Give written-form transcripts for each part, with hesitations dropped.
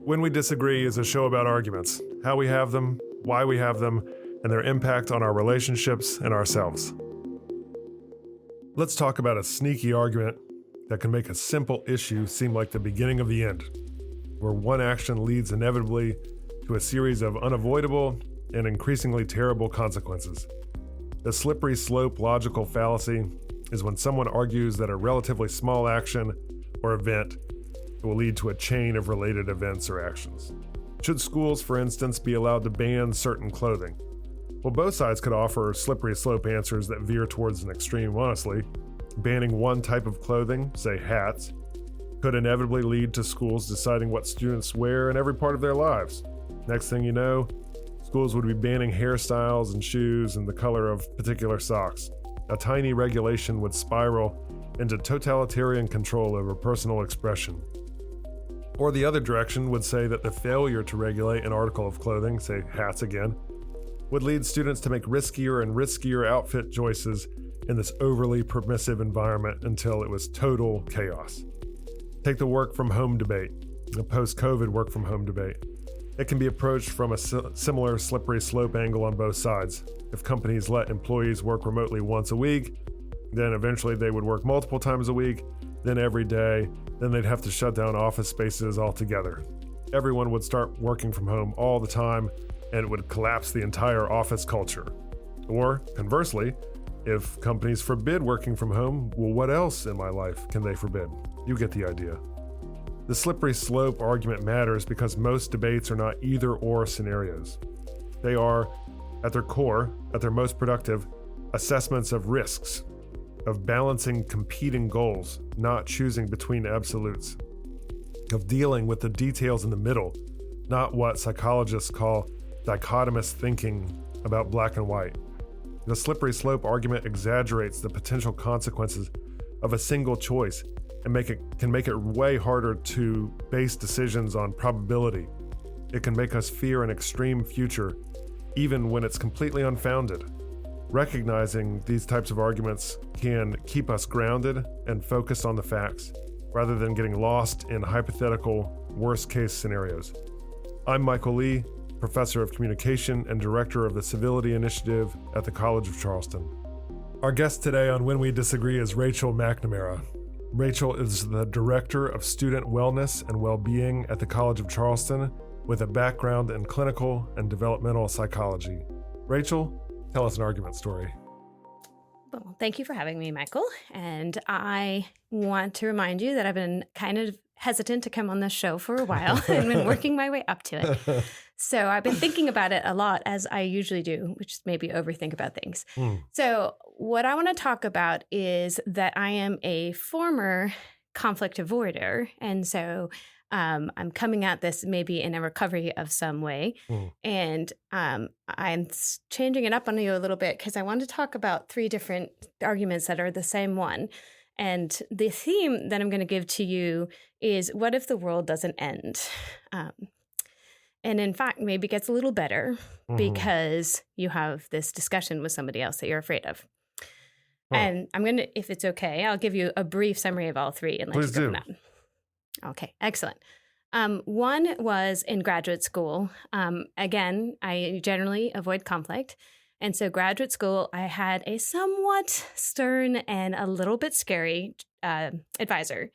When We Disagree is a show about arguments, how we have them, why we have them, and their impact on our relationships and ourselves. Let's talk about a sneaky argument that can make a simple issue seem like the beginning of the end, where one action leads inevitably to a series of unavoidable and increasingly terrible consequences. The slippery slope logical fallacy is when someone argues that a relatively small action or event will lead to a chain of related events or actions. Should schools, for instance, be allowed to ban certain clothing? Well, both sides could offer slippery slope answers that veer towards an extreme, honestly. Banning one type of clothing, say hats, could inevitably lead to schools deciding what students wear in every part of their lives. Next thing you know, schools would be banning hairstyles and shoes and the color of particular socks. A tiny regulation would spiral into totalitarian control over personal expression. Or the other direction would say that the failure to regulate an article of clothing, say hats again, would lead students to make riskier and riskier outfit choices in this overly permissive environment until it was total chaos. Take the work from home debate, the post-COVID work from home debate. It can be approached from a similar slippery slope angle on both sides. If companies let employees work remotely once a week, then eventually they would work multiple times a week, then every day, then they'd have to shut down office spaces altogether. Everyone would start working from home all the time, and it would collapse the entire office culture. Or, conversely, if companies forbid working from home, well, what else in my life can they forbid? You get the idea. The slippery slope argument matters because most debates are not either-or scenarios. They are, at their core, at their most productive, assessments of risks, of balancing competing goals, not choosing between absolutes, of dealing with the details in the middle, not what psychologists call dichotomous thinking about black and white. The slippery slope argument exaggerates the potential consequences of a single choice and can make it way harder to base decisions on probability. It can make us fear an extreme future, even when it's completely unfounded. Recognizing these types of arguments can keep us grounded and focused on the facts, rather than getting lost in hypothetical, worst-case scenarios. I'm Michael Lee, Professor of Communication and Director of the Civility Initiative at the College of Charleston. Our guest today on When We Disagree is Rachael McNamara. Rachael is the Director of Student Wellness and Wellbeing at the College of Charleston with a background in clinical and developmental psychology. Rachael, tell us an argument story. Well, thank you for having me, Michael. And I want to remind you that I've been kind of hesitant to come on this show for a while and been working my way up to it. So I've been thinking about it a lot, as I usually do, which is maybe overthink about things. So what I want to talk about is that I am a former conflict avoider. And so I'm coming at this maybe in a recovery of some way. And I'm changing it up on you a little bit because I want to talk about 3 different arguments that are the same one. And the theme that I'm going to give to you is, what if the world doesn't end? And in fact, maybe it gets a little better because you have this discussion with somebody else that you're afraid of. And I'm going to, if it's okay, I'll give you a brief summary of all 3 and let you go from that. Okay, excellent. One was in graduate school. Again, I generally avoid conflict. And so graduate school, I had a somewhat stern and a little bit scary advisor.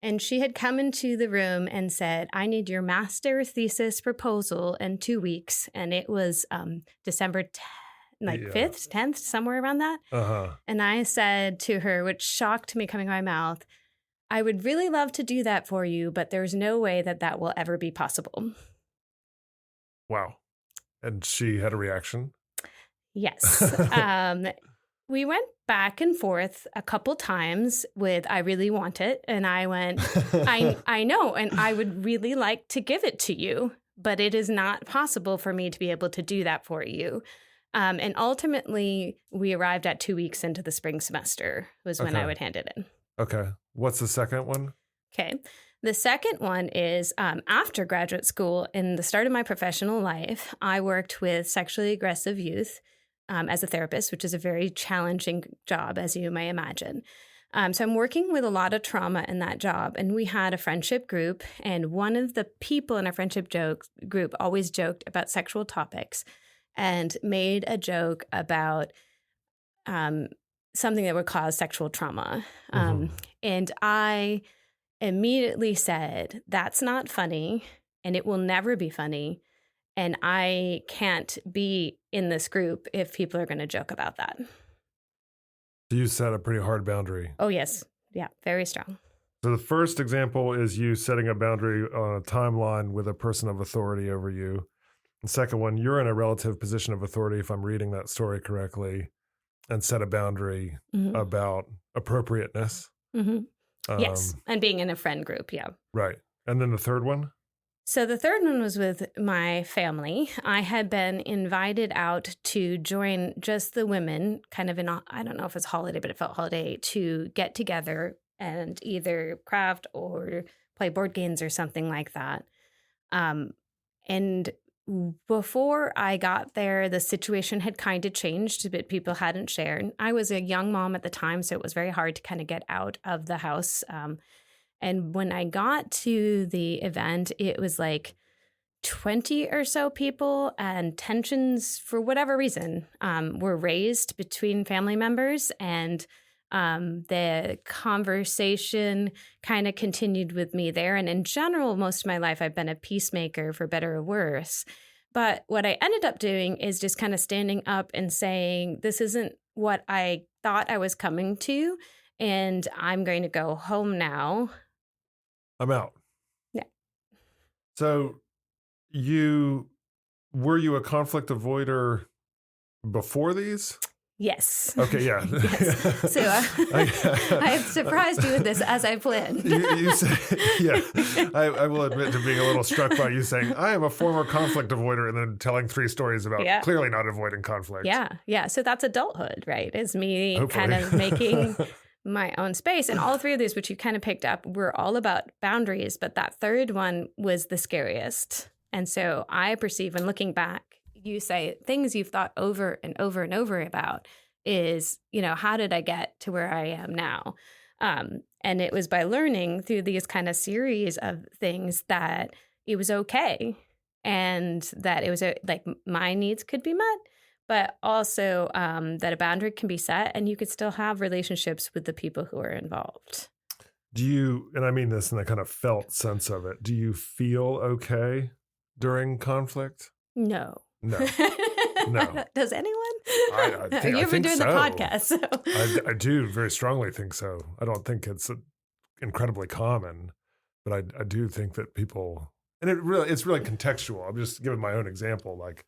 And she had come into the room and said, I need your master thesis proposal in 2 weeks. And it was December 5th, 10th, somewhere around that. And I said to her, which shocked me coming out of my mouth, I would really love to do that for you, but there's no way that that will ever be possible. Wow. And she had a reaction? Yes. We went back and forth a couple times with, I really want it. And I went, I know, and I would really like to give it to you, but it is not possible for me to be able to do that for you. And ultimately, we arrived at 2 weeks into the spring semester was when I would hand it in. Okay. What's the second one? Okay. The second one is after graduate school, in the start of my professional life, I worked with sexually aggressive youth as a therapist, which is a very challenging job, as you may imagine. So I'm working with a lot of trauma in that job. And we had a friendship group. And one of the people in our friendship group always joked about sexual topics and made a joke about something that would cause sexual trauma. And I immediately said, that's not funny. And it will never be funny. And I can't be in this group if people are going to joke about that. You set a pretty hard boundary. Oh, yes. Yeah, very strong. So the first example is you setting a boundary on a timeline with a person of authority over you. The second one, you're in a relative position of authority, if I'm reading that story correctly, and set a boundary about appropriateness. Yes, and being in a friend group, yeah. Right. And then the third one? So the third one was with my family. I had been invited out to join just the women, kind of in, I don't know if it's holiday, but it felt holiday, to get together and either craft or play board games or something like that. And before I got there, the situation had kind of changed, but people hadn't shared. I was a young mom at the time, so it was very hard to kind of get out of the house. And when I got to the event, it was like 20 or so people, and tensions, for whatever reason, were raised between family members. And the conversation kind of continued with me there. And in general, most of my life, I've been a peacemaker, for better or worse. But what I ended up doing is just kind of standing up and saying, this isn't what I thought I was coming to, and I'm going to go home now. I'm out. Yeah. So were you a conflict avoider before these? Yes. Okay, yeah. Yes. So I have surprised you with this as I planned. you say, yeah. I will admit to being a little struck by you saying, I am a former conflict avoider, and then telling 3 stories about clearly not avoiding conflict. Yeah, yeah. So that's adulthood, right? Is me Hopefully. kind of making my own space. And all 3 of these, which you kind of picked up, were all about boundaries. But that third one was the scariest. And so I perceive, when looking back, you say things you've thought over and over and over about is, how did I get to where I am now? And it was by learning through these kind of series of things that it was okay. And that it was like my needs could be met, but also that a boundary can be set and you could still have relationships with the people who are involved. Do you, and I mean this in a kind of felt sense of it, do you feel okay during conflict? No. No. Does anyone? You've been doing so. the podcast. So. I do very strongly think so. I don't think it's incredibly common, but I do think that people, and it's really contextual. I'm just giving my own example. Like,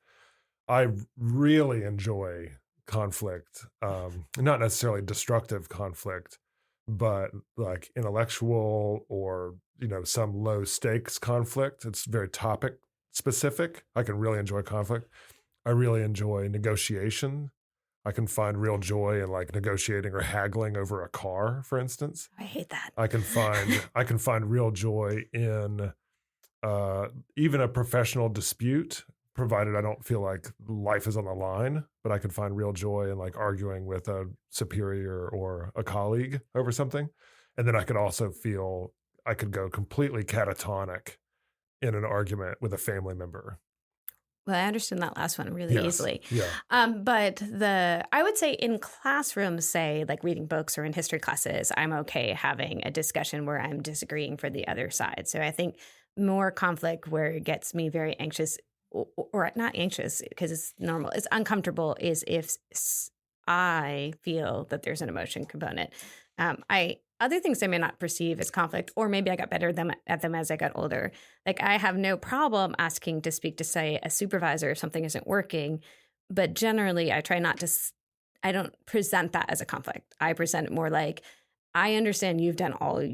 I really enjoy conflict, not necessarily destructive conflict, but like intellectual or, some low stakes conflict. It's very topic specific. I can really enjoy conflict. I really enjoy negotiation. I can find real joy in like negotiating or haggling over a car, for instance. I hate that. I can find real joy in even a professional dispute, provided I don't feel like life is on the line, but I can find real joy in like arguing with a superior or a colleague over something. And then I could also feel I could go completely catatonic in an argument with a family member. Well, I understand that last one really easily. Yeah. But I would say in classrooms, say like reading books or in history classes, I'm okay having a discussion where I'm disagreeing for the other side. So I think more conflict where it gets me very anxious, or not anxious because it's normal, it's uncomfortable, is if I feel that there's an emotion component. Other things I may not perceive as conflict, or maybe I got better at them as I got older. Like I have no problem asking to speak to, say, a supervisor if something isn't working, but generally I try not to, I don't present that as a conflict. I present it more like, I understand you've done all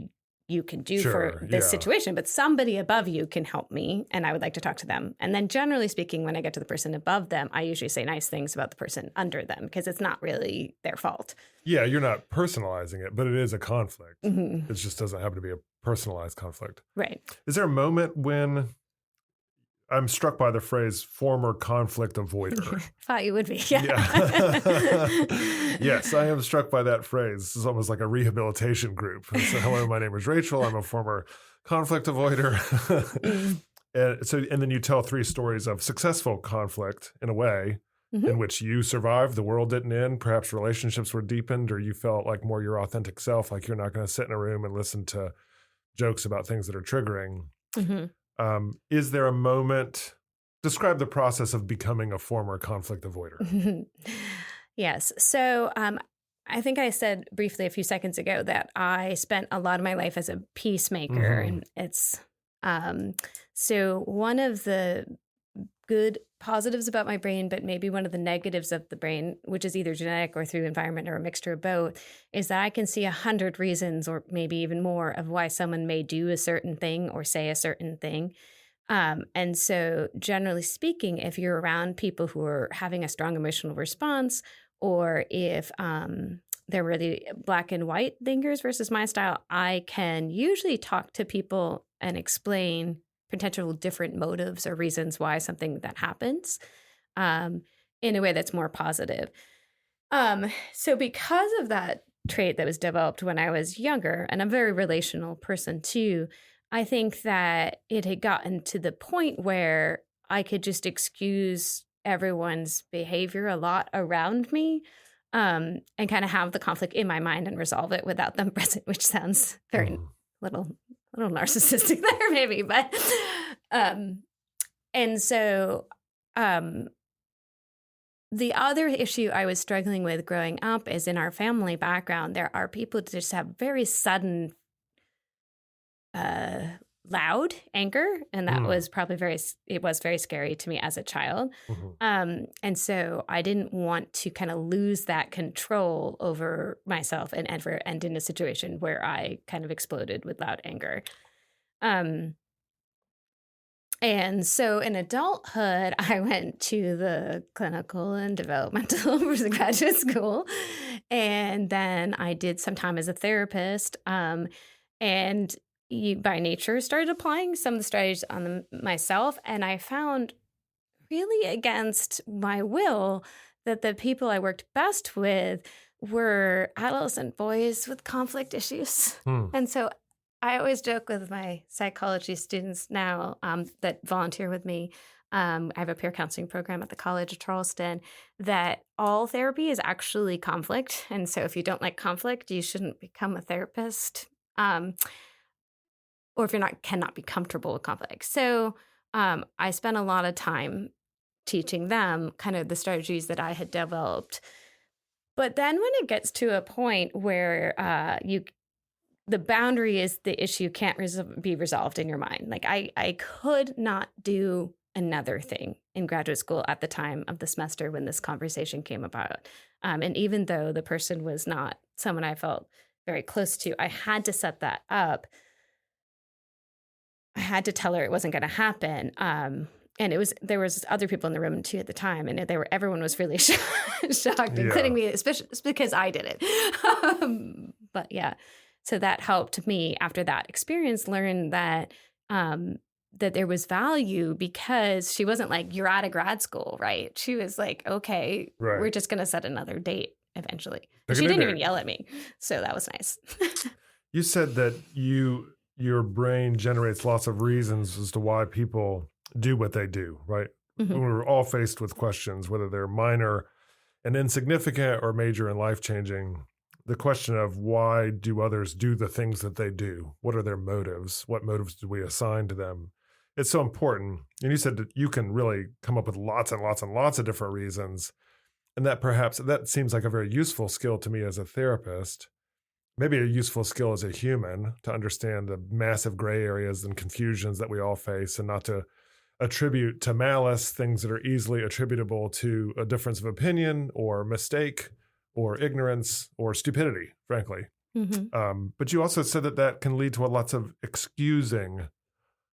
you can do for this situation, but somebody above you can help me, and I would like to talk to them. And then generally speaking, when I get to the person above them, I usually say nice things about the person under them because it's not really their fault. Yeah, you're not personalizing it, but it is a conflict. Mm-hmm. It just doesn't happen to be a personalized conflict. Right. Is there a moment when I'm struck by the phrase former conflict avoider. Thought you would be. Yeah. Yes, I am struck by that phrase. This is almost like a rehabilitation group. So, hello, my name is Rachel. I'm a former conflict avoider. And then you tell 3 stories of successful conflict in a way in which you survived, the world didn't end, perhaps relationships were deepened, or you felt like more your authentic self, like you're not going to sit in a room and listen to jokes about things that are triggering. Is there a moment, describe the process of becoming a former conflict avoider? Yes. So I think I said briefly a few seconds ago that I spent a lot of my life as a peacemaker. And it's so one of the good positives about my brain, but maybe one of the negatives of the brain, which is either genetic or through environment or a mixture of both, is that I can see 100 reasons or maybe even more of why someone may do a certain thing or say a certain thing. And so generally speaking, if you're around people who are having a strong emotional response, or if they're really black and white thinkers versus my style, I can usually talk to people and explain potential different motives or reasons why something that happens in a way that's more positive. So because of that trait that was developed when I was younger, and I'm a very relational person too, I think that it had gotten to the point where I could just excuse everyone's behavior a lot around me and kind of have the conflict in my mind and resolve it without them present, which sounds very little narcissistic there maybe. But and so the other issue I was struggling with growing up is in our family background, there are people that just have very sudden loud anger, and that was probably very scary to me as a child. And so I didn't want to kind of lose that control over myself and ever end in a situation where I kind of exploded with loud anger. And so in adulthood, I went to the clinical and developmental graduate school, and then I did some time as a therapist, and by nature started applying some of the strategies on myself. And I found really against my will that the people I worked best with were adolescent boys with conflict issues. And so I always joke with my psychology students now that volunteer with me. I have a peer counseling program at the College of Charleston, that all therapy is actually conflict. And so if you don't like conflict, you shouldn't become a therapist. Or if you're cannot be comfortable with conflict. So I spent a lot of time teaching them kind of the strategies that I had developed. But then when it gets to a point where the boundary is the issue can't be resolved in your mind. Like I could not do another thing in graduate school at the time of the semester when this conversation came about. And even though the person was not someone I felt very close to, I had to set that up. I had to tell her it wasn't going to happen. And there was other people in the room too at the time, and everyone was really shocked, including me, especially because I did it. But yeah, so that helped me after that experience learn that that there was value, because she wasn't like, you're out of grad school, right? She was like, okay, we're just going to set another date eventually. But she didn't even yell at me, so that was nice. You said that your brain generates lots of reasons as to why people do what they do, right? When we're all faced with questions, whether they're minor and insignificant or major and life-changing, the question of why do others do the things that they do? What are their motives? What motives do we assign to them? It's so important. And you said that you can really come up with lots and lots and lots of different reasons. And that seems like a very useful skill to me as a therapist. Maybe a useful skill as a human to understand the massive gray areas and confusions that we all face, and not to attribute to malice things that are easily attributable to a difference of opinion or mistake or ignorance or stupidity, frankly. But you also said that can lead to lots of excusing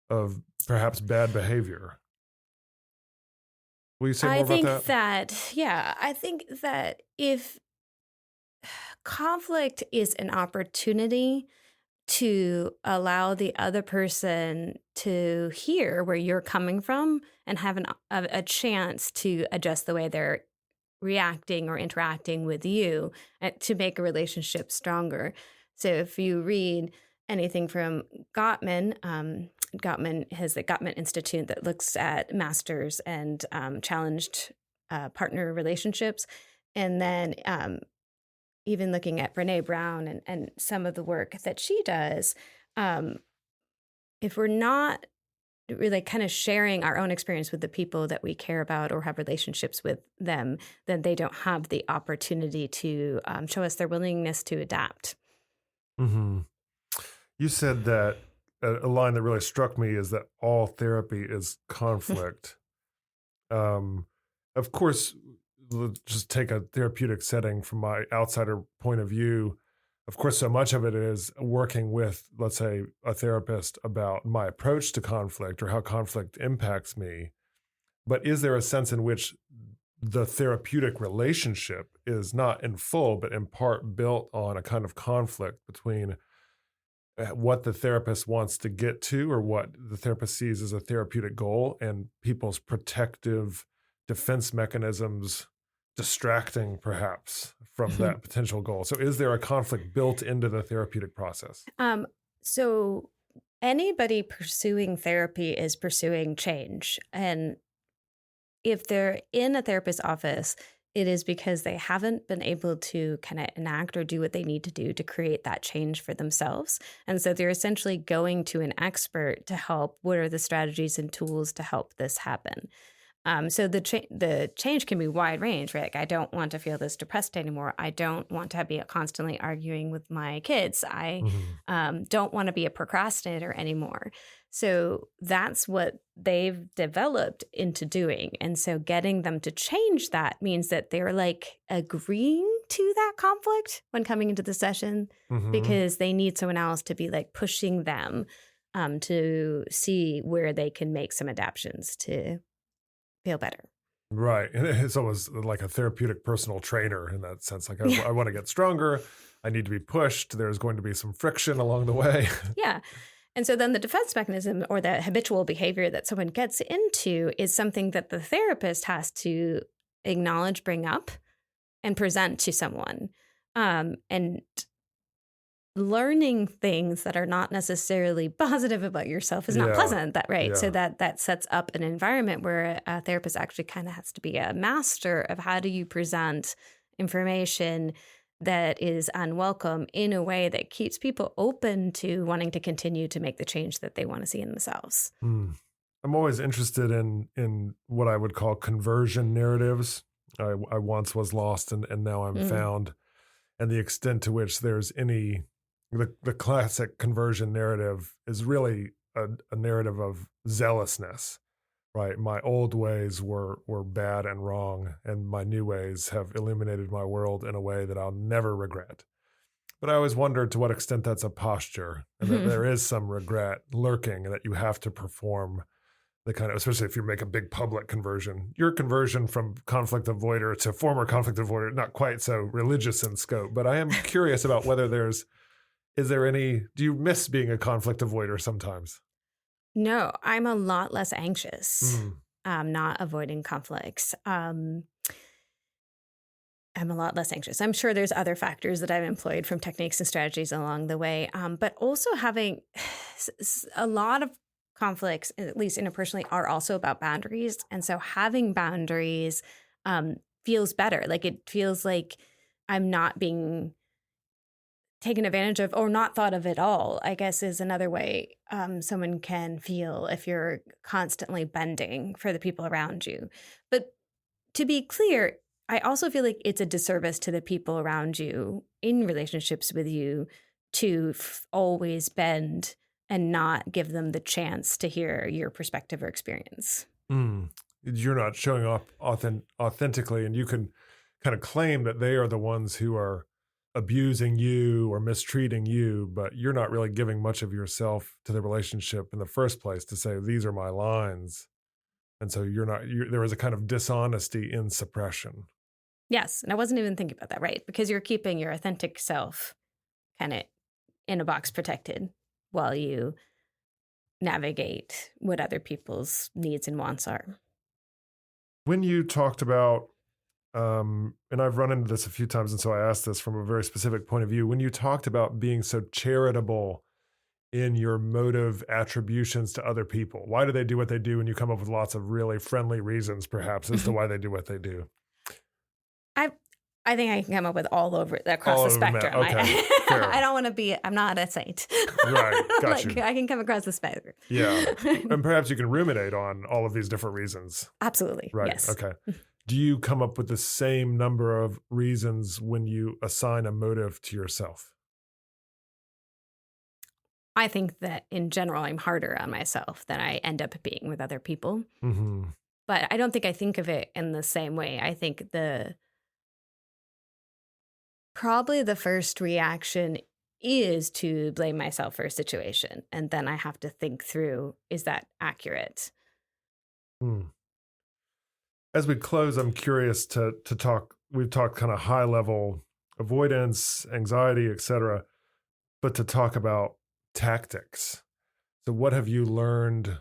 of perhaps bad behavior. Will you say more about that? I think that if conflict is an opportunity to allow the other person to hear where you're coming from and have a chance to adjust the way they're reacting or interacting with you to make a relationship stronger. So if you read anything from Gottman, Gottman has the Gottman Institute that looks at masters and challenged partner relationships. And then even looking at Brene Brown and some of the work that she does, if we're not really kind of sharing our own experience with the people that we care about or have relationships with them, then they don't have the opportunity to show us their willingness to adapt. Mm-hmm. You said that a line that really struck me is that all therapy is conflict. Of course, let's just take a therapeutic setting from my outsider point of view. Of course, so much of it is working with, let's say, a therapist about my approach to conflict or how conflict impacts me. But is there a sense in which the therapeutic relationship is not in full, but in part built on a kind of conflict between what the therapist wants to get to or what the therapist sees as a therapeutic goal and people's protective defense mechanisms distracting perhaps from that potential goal? So is there a conflict built into the therapeutic process? So anybody pursuing therapy is pursuing change. And if they're in a therapist's office, it is because they haven't been able to kind of enact or do what they need to do to create that change for themselves. And so they're essentially going to an expert to help. What are the strategies and tools to help this happen? So the change can be wide range, right? Like, I don't want to feel this depressed anymore. I don't want to be constantly arguing with my kids. I don't want to be a procrastinator anymore. So that's what they've developed into doing. And so getting them to change that means that they're like agreeing to that conflict when coming into the session because they need someone else to be like pushing them to see where they can make some adaptations to feel better. Right. And it's almost like a therapeutic personal trainer in that sense. Like, I want to get stronger. I need to be pushed. There's going to be some friction along the way. Yeah. And so then the defense mechanism or the habitual behavior that someone gets into is something that the therapist has to acknowledge, bring up, and present to someone. And learning things that are not necessarily positive about yourself is not pleasant, right? Yeah. So that sets up an environment where a therapist actually kind of has to be a master of how do you present information that is unwelcome in a way that keeps people open to wanting to continue to make the change that they want to see in themselves. I'm always interested in what I would call conversion narratives. I once was lost and now I'm found, and the extent to which there's any... The classic conversion narrative is really a narrative of zealousness, right? My old ways were bad and wrong, and my new ways have illuminated my world in a way that I'll never regret. But I always wondered to what extent that's a posture, and that there is some regret lurking, and that you have to perform the kind of, especially if you make a big public conversion. Your conversion from conflict avoider to former conflict avoider, not quite so religious in scope, but I am curious about whether do you miss being a conflict avoider sometimes? No, I'm a lot less anxious. Not avoiding conflicts. I'm a lot less anxious. I'm sure there's other factors that I've employed from techniques and strategies along the way, but also having a lot of conflicts, at least interpersonally, are also about boundaries. And so having boundaries feels better. Like, it feels like I'm not being taken advantage of or not thought of at all, I guess, is another way someone can feel if you're constantly bending for the people around you. But to be clear, I also feel like it's a disservice to the people around you in relationships with you to always bend and not give them the chance to hear your perspective or experience. You're not showing up authentically, and you can kind of claim that they are the ones who are abusing you or mistreating you, but you're not really giving much of yourself to the relationship in the first place to say, these are my lines. And so there is a kind of dishonesty in suppression. Yes. And I wasn't even thinking about that, right? Because you're keeping your authentic self kind of in a box protected while you navigate what other people's needs and wants are. When you talked about, and I've run into this a few times, and so I asked this from a very specific point of view. When you talked about being so charitable in your motive attributions to other people, why do they do what they do? And you come up with lots of really friendly reasons, perhaps, as to why they do what they do. I think I can come up with all over across All the over the map. spectrum. Okay, fair. I don't want to be. I'm not a saint. Right, got you. I can come across the spectrum. Yeah, and perhaps you can ruminate on all of these different reasons. Absolutely. Right. Yes. Okay. Do you come up with the same number of reasons when you assign a motive to yourself? I think that in general, I'm harder on myself than I end up being with other people. Mm-hmm. But I don't think I think of it in the same way. I think probably the first reaction is to blame myself for a situation. And then I have to think through, is that accurate? As we close, I'm curious to talk. We've talked kind of high level avoidance, anxiety, etc., but to talk about tactics. So, what have you learned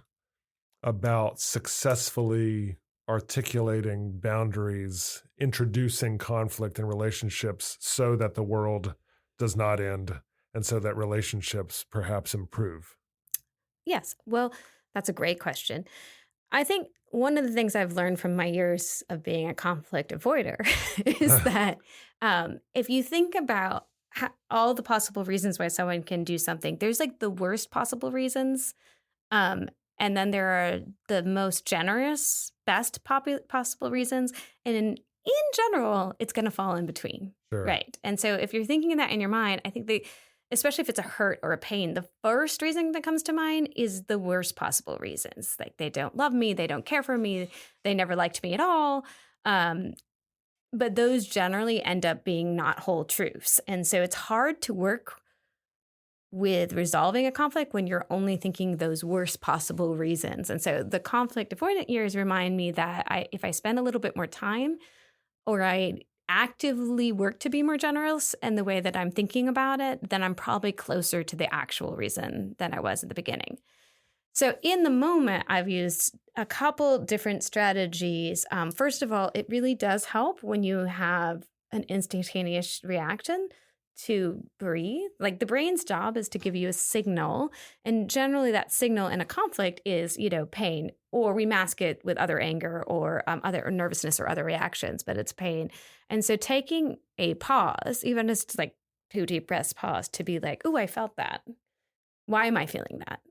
about successfully articulating boundaries, introducing conflict in relationships so that the world does not end and so that relationships perhaps improve? Yes. Well, that's a great question. I think one of the things I've learned from my years of being a conflict avoider is that if you think about all the possible reasons why someone can do something, there's like the worst possible reasons. And then there are the most generous, best possible reasons. And in general, it's going to fall in between. Sure. Right. And so if you're thinking that in your mind, I think especially if it's a hurt or a pain, the first reason that comes to mind is the worst possible reasons. Like they don't love me, they don't care for me, they never liked me at all. But those generally end up being not whole truths. And so it's hard to work with resolving a conflict when you're only thinking those worst possible reasons. And so the conflict avoidant years remind me that if I spend a little bit more time or I actively work to be more generous in the way that I'm thinking about it, then I'm probably closer to the actual reason than I was at the beginning. So in the moment, I've used a couple different strategies. First of all, it really does help when you have an instantaneous reaction to breathe. Like the brain's job is to give you a signal. And generally that signal in a conflict is, pain, or we mask it with other anger or other nervousness or other reactions, but it's pain. And so taking a pause, even just like 2 deep breaths pause to be like, oh, I felt that. Why am I feeling that?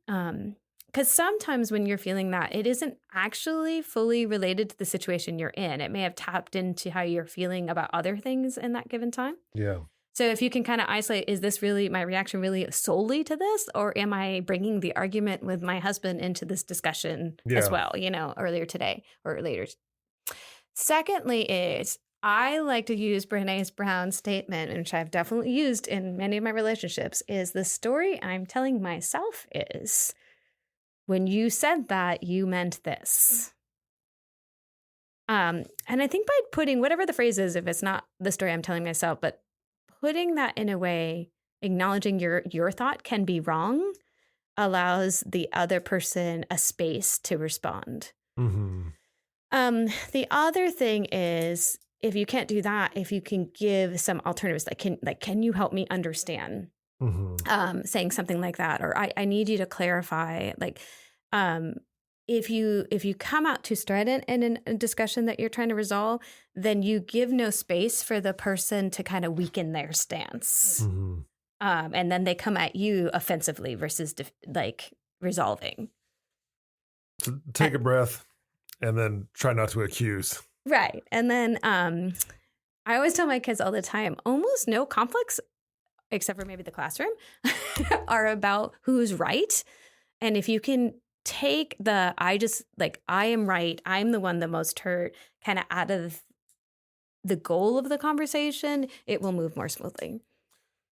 Because sometimes when you're feeling that, it isn't actually fully related to the situation you're in. It may have tapped into how you're feeling about other things in that given time. Yeah. So if you can kind of isolate, is this really my reaction really solely to this? Or am I bringing the argument with my husband into this discussion as well, earlier today or later? Secondly is I like to use Brené Brown's statement, which I've definitely used in many of my relationships, is the story I'm telling myself is, when you said that, you meant this. And I think by putting whatever the phrase is, if it's not the story I'm telling myself, but putting that in a way, acknowledging your thought can be wrong, allows the other person a space to respond. Mm-hmm. The other thing is, if you can't do that, if you can give some alternatives, can you help me understand? Mm-hmm. Saying something like that, or I need you to clarify, if you come out too strident in a discussion that you're trying to resolve, then you give no space for the person to kind of weaken their stance. Mm-hmm. And then they come at you offensively versus resolving. So take a breath and then try not to accuse. Right. And then I always tell my kids all the time, almost no conflicts, except for maybe the classroom, are about who's right. And if you can take I am right, I'm the one the most hurt, kind of out of the goal of the conversation, it will move more smoothly.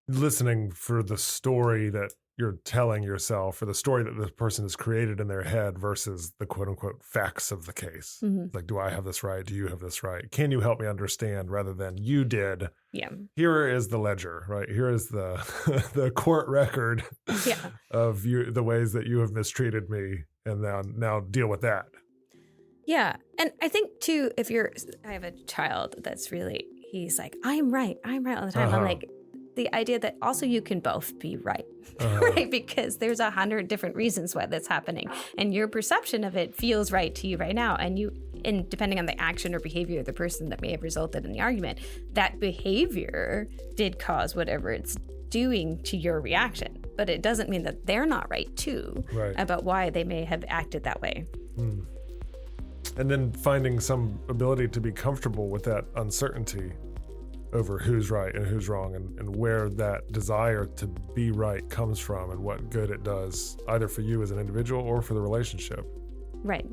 Listening for the story that you're telling yourself or the story that the person has created in their head versus the quote unquote facts of the case. Like, do I have this right? Do you have this right? Can you help me understand, rather than you did? Yeah. Here is the ledger, right? Here is the the court record of you, the ways that you have mistreated me, and now deal with that. Yeah. And I think too, I have a child that's really, he's like, I'm right all the time. I'm like, the idea that also you can both be right, right? Because there's 100 different reasons why that's happening, and your perception of it feels right to you right now. And depending on the action or behavior of the person that may have resulted in the argument, that behavior did cause whatever it's doing to your reaction. But it doesn't mean that they're not right too, about why they may have acted that way. And then finding some ability to be comfortable with that uncertainty over who's right and who's wrong, and where that desire to be right comes from, and what good it does either for you as an individual or for the relationship. Right.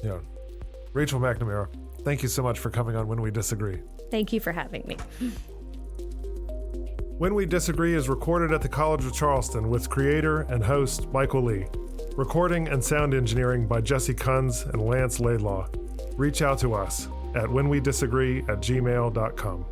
Yeah. Rachael McNamara, thank you so much for coming on When We Disagree. Thank you for having me. When We Disagree is recorded at the College of Charleston with creator and host Michael Lee. Recording and sound engineering by Jesse Kunz and Lance Laidlaw. Reach out to us at whenwedisagree@gmail.com.